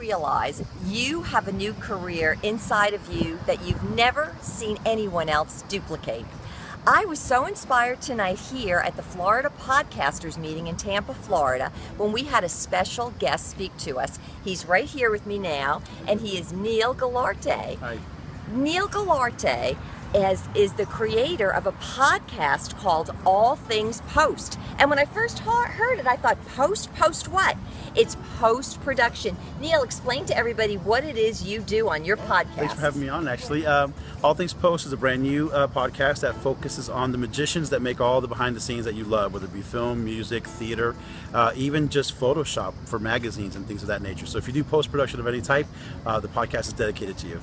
realize you have a new career inside of you that you've never seen anyone else duplicate. I was so inspired tonight here at the Florida Podcasters meeting in Tampa, Florida, when we had a special guest speak to us. He's right here with me now, and he is Neil Galarte. Hi. Neil Galarte is the creator of a podcast called All Things Post. And when I first heard it, I thought, post what? It's post-production. Neil, explain to everybody what it is you do on your podcast. Thanks for having me on, actually. All Things Post is a brand new podcast that focuses on the magicians that make all the behind the scenes that you love, whether it be film, music, theater, even just Photoshop for magazines and things of that nature. So if you do post-production of any type, the podcast is dedicated to you.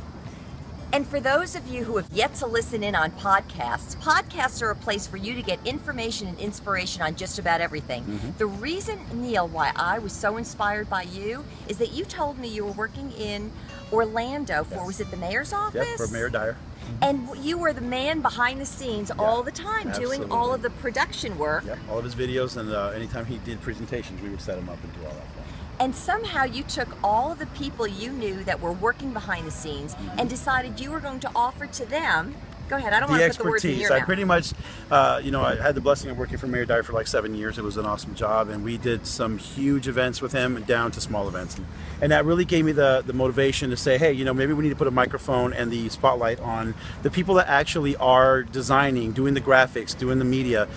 And for those of you who have yet to listen in on podcasts, podcasts are a place for you to get information and inspiration on just about everything. Mm-hmm. The reason, Neil, why I was so inspired by you is that you told me you were working in Orlando for, was it the mayor's office? Yep, for Mayor Dyer. And you were the man behind the scenes all the time, doing all of the production work. Yep, all of his videos, and anytime he did presentations, we would set him up and do all that stuff. And somehow you took all of the people you knew that were working behind the scenes and decided you were going to offer to them. Go ahead, I don't want to put the words in your mouth. I pretty much, I had the blessing of working for Mayor Dyer for like 7 years. It was an awesome job, and we did some huge events with him down to small events. And that really gave me the motivation to say, hey, maybe we need to put a microphone and the spotlight on the people that actually are designing, doing the graphics, doing the media,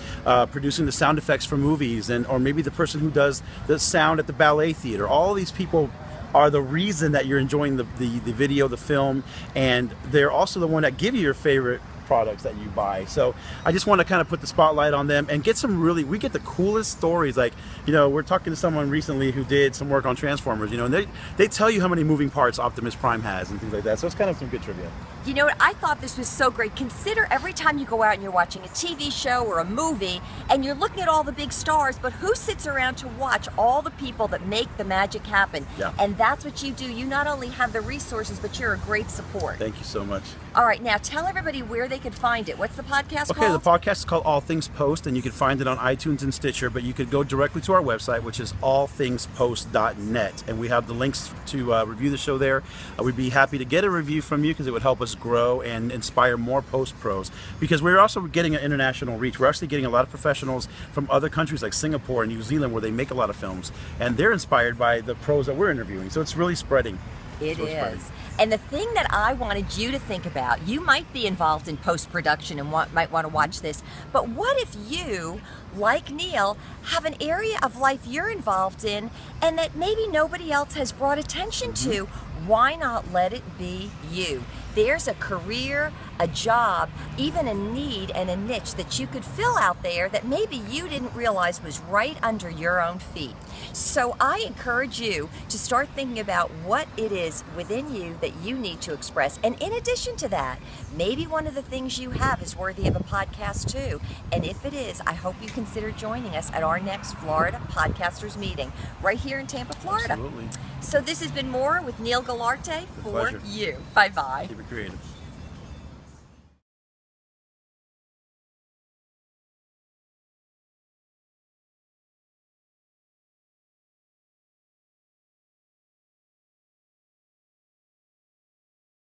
producing the sound effects for movies, or maybe the person who does the sound at the ballet theater. All these people are the reason that you're enjoying the video, the film, and they're also the one that give you your favorite products that you buy. So I just want to kind of put the spotlight on them and get we get the coolest stories. Like, we're talking to someone recently who did some work on Transformers, and they tell you how many moving parts Optimus Prime has and things like that. So it's kind of some good trivia. You know what? I thought this was so great. Consider every time you go out and you're watching a TV show or a movie and you're looking at all the big stars, but who sits around to watch all the people that make the magic happen? Yeah. And that's what you do. You not only have the resources, but you're a great support. Thank you so much. All right, now tell everybody where they could find it. What's the podcast called? Okay, the podcast is called All Things Post, and you can find it on iTunes and Stitcher, but you could go directly to our website, which is allthingspost.net, and we have the links to review the show there. We'd be happy to get a review from you because it would help us grow and inspire more post-pros, because we're also getting an international reach. We're actually getting a lot of professionals from other countries like Singapore and New Zealand where they make a lot of films, and they're inspired by the pros that we're interviewing, so it's really spreading. It is. And the thing that I wanted you to think about, you might be involved in post-production and might want to watch this, but what if you, like Neil, have an area of life you're involved in and that maybe nobody else has brought attention to? Why not let it be you? There's a career, a job, even a need and a niche that you could fill out there that maybe you didn't realize was right under your own feet. So I encourage you to start thinking about what it is within you that you need to express. And in addition to that, maybe one of the things you have is worthy of a podcast too. And if it is, I hope you consider joining us at our next Florida Podcasters meeting right here in Tampa, Florida. Absolutely. So this has been Maura with Neil Galarte for pleasure. you. Bye-bye. Keep it creative.